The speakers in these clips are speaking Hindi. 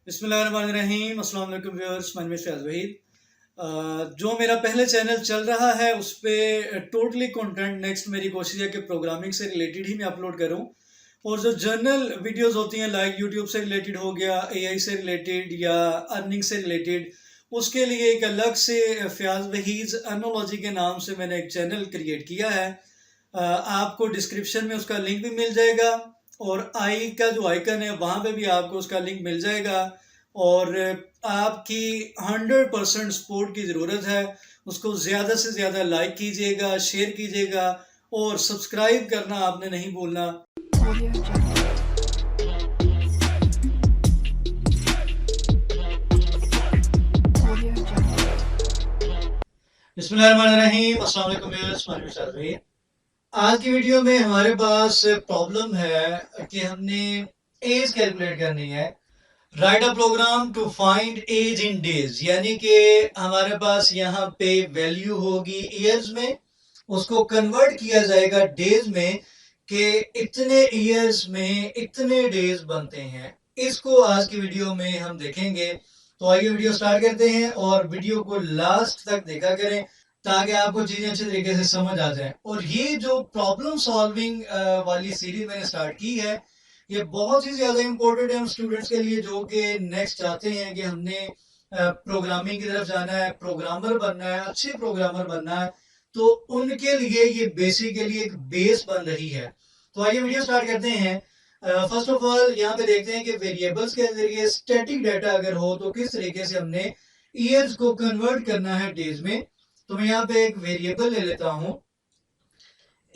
बिस्मिल्लाहिर्रहमानिर्रहीम। अस्सलाम वालेकुम व्यूअर्स, माय नेम इज़ फैज़ वहीद। जो मेरा पहले चैनल चल रहा है उस पे टोटली कंटेंट नेक्स्ट मेरी कोशिश है कि प्रोग्रामिंग से रिलेटेड ही मैं अपलोड करूं, और जो जर्नल वीडियोस होती हैं लाइक यूट्यूब से रिलेटेड हो गया, एआई से रिलेटेड या अर्निंग से रिलेटेड, उसके लिए एक अलग से फयाज वहीद अर्नोलॉजी के नाम से मैंने एक चैनल क्रिएट किया है। आपको डिस्क्रिप्शन में उसका लिंक भी मिल जाएगा, और आई का जो आइकन है वहाँ पे भी आपको उसका लिंक मिल जाएगा। और आपकी 100% सपोर्ट की ज़रूरत है। उसको ज़्यादा से ज़्यादा लाइक कीजिएगा, शेयर कीजिएगा, और सब्सक्राइब करना आपने नहीं भूलना। बिस्मिल्लाहिर्रहमानिर्रहीम। अस्सलाम वालेकुम व्यूअर्स, माय नेम इज़ फैज़ वहीद। आज की वीडियो में हमारे पास प्रॉब्लम है कि हमने एज कैलकुलेट करनी है। Write a program to find age in days, यानी कि हमारे पास यहाँ पे वैल्यू होगी ईयर्स में, उसको कन्वर्ट किया जाएगा डेज में कि इतने ईयर्स में इतने डेज बनते हैं। इसको आज की वीडियो में हम देखेंगे। तो आइए वीडियो स्टार्ट करते हैं, और वीडियो को लास्ट तक देखा करें ताकि आपको चीजें अच्छे तरीके से समझ आ जाए। और ये जो प्रॉब्लम सॉल्विंग वाली सीरीज मैंने स्टार्ट की है, ये बहुत ही ज्यादा इंपॉर्टेंट है उन स्टूडेंट्स के लिए जो कि नेक्स्ट चाहते हैं कि हमने प्रोग्रामिंग की तरफ जाना है, प्रोग्रामर बनना है, अच्छे प्रोग्रामर बनना है। तो उनके लिए ये बेसिकली एक बेस बन रही है। तो आइए वीडियो स्टार्ट करते हैं। फर्स्ट ऑफ ऑल यहाँ पे देखते हैं कि वेरिएबल्स के जरिए स्टैटिक डाटा अगर हो तो किस तरीके से हमने ईयर्स को कन्वर्ट करना है डेज में। तो मैं यहाँ पे एक वेरिएबल ले लेता हूँ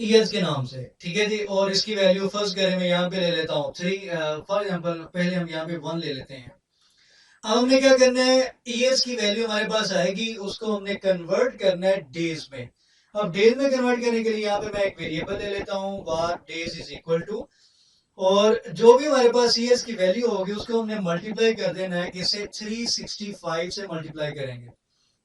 ईयर्स के नाम से, ठीक है जी। और इसकी वैल्यू फर्स्ट करें, मैं यहाँ पे ले लेता हूँ 3। फॉर एग्जांपल पहले हम यहाँ पे 1 ले लेते हैं। अब हमने क्या करना है, ईयर्स की वैल्यू हमारे पास आएगी, उसको हमने कन्वर्ट करना है डेज में। अब डेज में कन्वर्ट करने के लिए यहाँ पे मैं एक वेरिएबल ले लेता हूँ var days is equal to, और जो भी हमारे पास ईयर्स की वैल्यू होगी उसको हमने मल्टीप्लाई कर देना है, किसे 365 से मल्टीप्लाई करेंगे,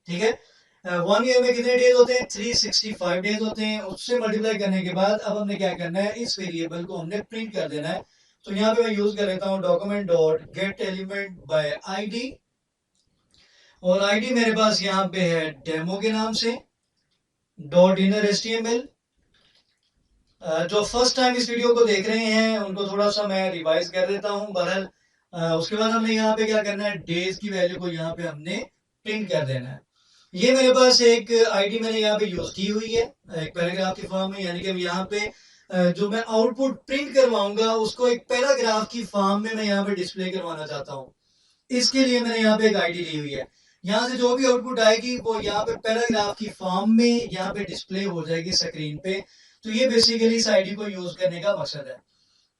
ठीक है। 1 ईयर में कितने डेज होते हैं, 365 डेज होते हैं। उससे मल्टीप्लाई करने के बाद अब हमने क्या करना है, इस वेरिएबल को हमने प्रिंट कर देना है। तो यहाँ पे मैं यूज कर लेता हूँ document dot get element by ID, और आईडी मेरे पास यहाँ पे है डेमो के नाम से डॉट इनर एचटीएमएल। जो फर्स्ट टाइम इस वीडियो को देख रहे हैं उनको थोड़ा सा मैं रिवाइज कर देता हूँ। बहरहाल उसके बाद हमने यहाँ पे क्या करना है, डेज की वैल्यू को यहाँ पे हमने प्रिंट कर देना है। ये मेरे पास एक आईडी मैंने यहाँ पे यूज की हुई है एक पैराग्राफ के फॉर्म में, यानी कि यहाँ पे जो मैं आउटपुट प्रिंट करवाऊंगा उसको एक पैराग्राफ की फॉर्म में मैं यहाँ पे डिस्प्ले करवाना चाहता हूँ। इसके लिए मैंने यहाँ पे एक आईडी ली हुई है। यहाँ से जो भी आउटपुट आएगी वो यहाँ पे पैराग्राफ की फॉर्म में यहाँ पे डिस्प्ले हो जाएगी स्क्रीन पे। तो ये बेसिकली इस आईडी को यूज करने का मकसद है।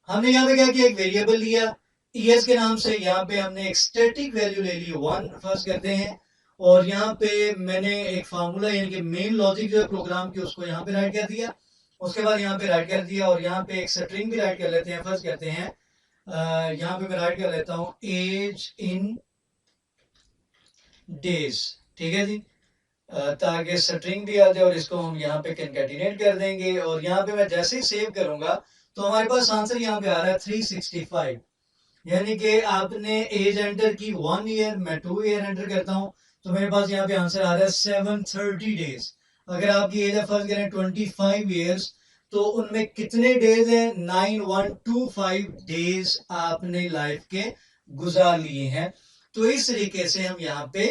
हमने यहाँ पे क्या किया, एक वेरिएबल लिया ईयर्स के नाम से, यहाँ पे हमने एक स्टैटिक वैल्यू ले ली 1 फर्स्ट करते हैं, और यहाँ पे मैंने एक फार्मूला यानी कि मेन लॉजिक जो है प्रोग्राम की उसको यहाँ पे राइट कर दिया। उसके बाद यहाँ पे राइट कर दिया, और यहाँ पे एक स्ट्रिंग भी राइट कर लेते हैं। फर्स्ट करते हैं यहाँ पे मैं राइट कर लेता हूँ एज इन डेज, ठीक है जी, ताकि स्ट्रिंग भी आ जाए, और इसको हम यहाँ पे कंकैटिनेट कर देंगे। और यहाँ पे मैं जैसे ही सेव करूंगा तो हमारे पास आंसर यहाँ पे आ रहा है 365, यानी कि आपने एज एंटर की 1 ईयर, मैं 2 ईयर एंटर करता हूँ तो मेरे पास यहाँ पे आंसर आ रहा है 730 डेज। अगर आपकी एज है फर्स्ट करें 25 ईयर्स, तो उनमें कितने डेज हैं, 9125 डेज आपने लाइफ के गुजार लिए हैं। तो इस तरीके से हम यहाँ पे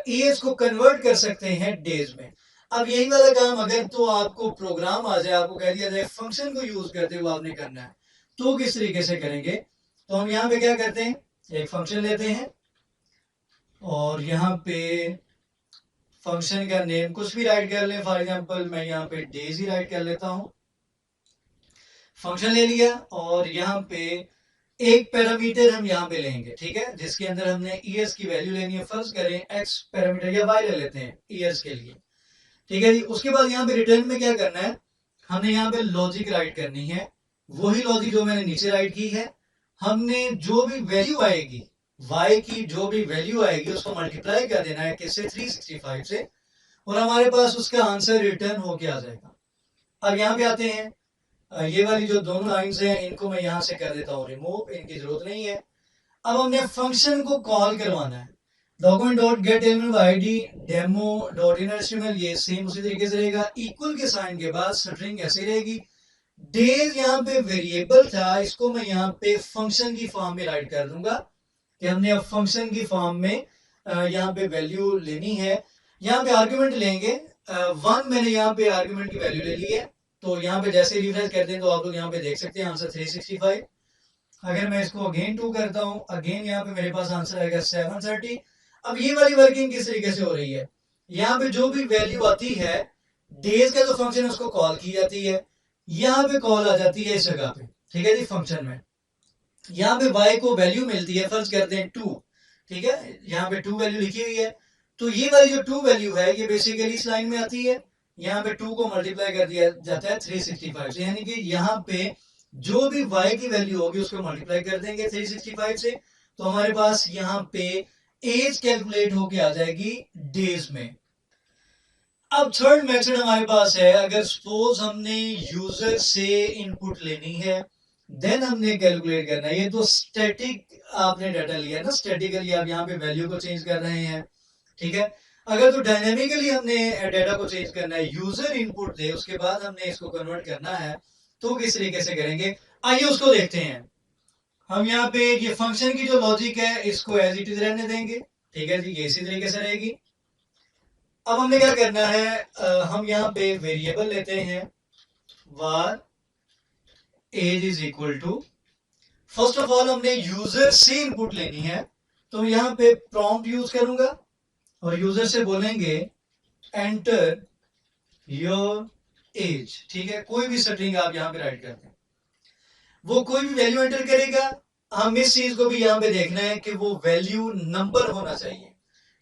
ईयर्स को कन्वर्ट कर सकते हैं डेज में। अब यही वाला काम अगर तो आपको प्रोग्राम आ जाए, आपको कह दिया जाए फंक्शन को यूज करते हुए आपने करना है, तो किस तरीके से करेंगे। तो हम यहाँ पे क्या करते हैं, एक फंक्शन लेते हैं, और यहाँ पे फंक्शन का नेम कुछ भी राइट कर लें। फॉर एग्जांपल मैं यहाँ पे डेज ही राइट कर लेता हूँ। फंक्शन ले लिया, और यहाँ पे एक पैरामीटर हम यहाँ पे लेंगे, ठीक है, जिसके अंदर हमने ईयर्स की वैल्यू लेनी है। फर्स्ट करें एक्स पैरामीटर या वाई ले लेते हैं ईयर्स के लिए, ठीक है जी। उसके बाद यहाँ पे रिटर्न में क्या करना है, हमने यहाँ पे लॉजिक राइट करनी है, वही लॉजिक जो मैंने नीचे राइट की है। हमने जो भी वैल्यू आएगी, y की जो भी वैल्यू आएगी उसको मल्टीप्लाई कर देना है किससे, 365 से, और हमारे पास उसका आंसर रिटर्न होके आ जाएगा। अब यहाँ पे आते हैं, ये वाली जो दोनों लाइंस हैं इनको मैं यहाँ से कर देता हूँ रिमूव, इनकी जरूरत नहीं है। अब हमने फंक्शन को कॉल करवाना है। Document dot get element ID demo dot inner HTML, ये सेम उसी तरीके से रहेगा। इक्वल के साइन के बाद स्ट्रिंग ऐसी रहेगी। डेज यहाँ पे वेरिएबल था, इसको मैं यहाँ पे फंक्शन की फॉर्म में राइट कर दूंगा कि हमने अब फंक्शन की फॉर्म में यहाँ पे वैल्यू लेनी है। यहाँ पे आर्ग्यूमेंट लेंगे 1, मैंने यहाँ पे आर्ग्यूमेंट की वैल्यू ले ली है। तो यहाँ पे जैसे रिफ्रेश करते हैं तो आप लोग यहाँ पे देख सकते हैं आंसर 365। अगर मैं इसको अगेन 2 करता हूँ, अगेन यहाँ पे मेरे पास आंसर आएगा 730। अब ये वाली वर्किंग किस तरीके से हो रही है, यहाँ पे जो भी वैल्यू आती है डेज का जो फंक्शन है उसको कॉल की जाती है, यहाँ पे कॉल आ जाती है इस जगह पे, ठीक है जी। फंक्शन में यहाँ पे y को वैल्यू मिलती है, फर्ज करते हैं 2, ठीक है, यहाँ पे 2 वैल्यू लिखी हुई है। तो ये वाली जो 2 वैल्यू है ये बेसिकली इस लाइन में आती है, यहाँ पे 2 को मल्टीप्लाई कर दिया जाता है 365 से, यानी कि यहाँ पे जो भी y की वैल्यू होगी उसको मल्टीप्लाई कर देंगे 365 से, तो हमारे पास यहाँ पे एज कैलकुलेट होके आ जाएगी डेज में। अब थर्ड मेथड हमारे पास है, अगर सपोज हमने यूजर से इनपुट लेनी है देन हमने कैलकुलेट करना है। ये तो स्टैटिक आपने डाटा लिया ना, स्टैटिकली आप यहाँ पे वैल्यू को चेंज कर रहे हैं, ठीक है। अगर तो डायनेमिकली हमने डाटा को चेंज करना है, यूजर इनपुट दे उसके बाद हमने इसको कन्वर्ट करना है, तो किस तरीके से करेंगे आइए उसको देखते हैं। हम यहाँ पे ये फंक्शन की जो लॉजिक है इसको एज इट इज रहने देंगे, ठीक है जी, ये इसी तरीके से रहेगी। अब हमने क्या करना है, हम यहाँ पे वेरिएबल लेते हैं var age is equal to, first of all हमने यूजर से इनपुट लेनी है, तो यहाँ पे प्रॉम्प्ट यूज करूंगा और यूजर से बोलेंगे एंटर योर एज, ठीक है। कोई भी स्ट्रिंग आप यहाँ पे राइट करते हैं, वो कोई भी वैल्यू एंटर करेगा। हम इस चीज को भी यहाँ पे देखना है कि वो वैल्यू नंबर होना चाहिए,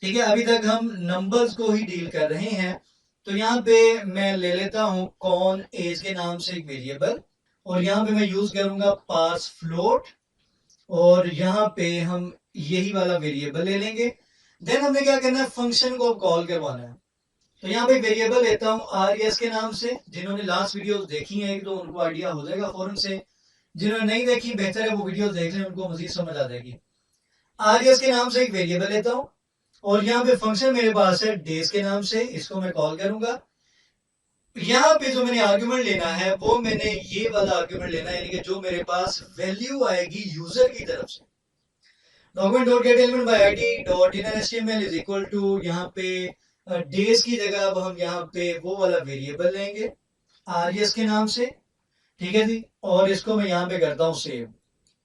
ठीक है। अभी तक हम नंबर्स को ही डील कर रहे हैं, तो यहाँ पे मैं ले लेता हूं कौन एज के नाम से एक वेरिएबल, और यहाँ पे मैं यूज करूंगा पास फ्लोट, और यहाँ पे हम यही वाला वेरिएबल ले लेंगे। देन हमने क्या करना है, फंक्शन को कॉल करवाना है। तो यहाँ पे वेरिएबल लेता हूँ आरएस के नाम से, जिन्होंने लास्ट वीडियोस देखी हैं तो उनको आइडिया हो जाएगा फौरन से, जिन्होंने नहीं देखी बेहतर है वो वीडियोस देख लें, उनको मजीद समझ आ जाएगी। आरएस के नाम से एक वेरिएबल लेता हूँ, और यहाँ पे फंक्शन मेरे पास है डेज के नाम से, इसको मैं कॉल करूंगा। यहाँ पे जो मैंने आर्ग्यूमेंट लेना है वो मैंने ये वाला आर्ग्यूमेंट लेना है, यानी कि जो मेरे पास वैल्यू आएगी यूजर की तरफ से। Document dot get element by ID dot inner HTML is equal to, यहाँ पे डेज की जगह अब हम यहाँ पे वो वाला वेरिएबल लेंगे आरएस के नाम से, ठीक है जी। और इसको मैं यहाँ पे करता हूँ सेव।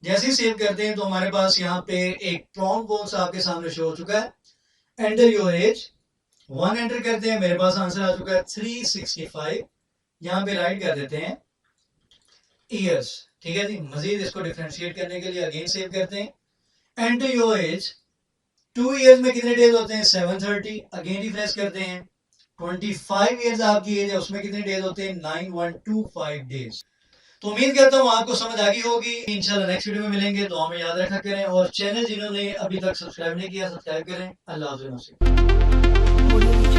जैसे ही सेव करते हैं तो हमारे पास यहाँ पे एक प्रॉम्प्ट बॉक्स आपके सामने शो हो चुका है। एंटर योर एज 1 एंटर करते हैं, मेरे पास आंसर आ चुका है 365। यहाँ पे राइट कर देते हैं ईयर्स, ठीक है जी। मजीद इसको डिफरेंशिएट करने के लिए अगेन सेव करते हैं। एंटर योर एज 2 ईयर्स में कितने डेज होते हैं 730, अगेन रिफ्रेश करते हैं। 25 ईयर्स आपकी एज है, उसमें कितने डेज होते हैं 9125 डेज। तो उम्मीद करता हूँ आपको समझ आ गई होगी। इंशाल्लाह नेक्स्ट वीडियो में मिलेंगे, तो हमें याद रखा करें, और चैनल जिन्होंने अभी तक सब्सक्राइब नहीं किया सब्सक्राइब करें। अल्लाह हाफ़िज़।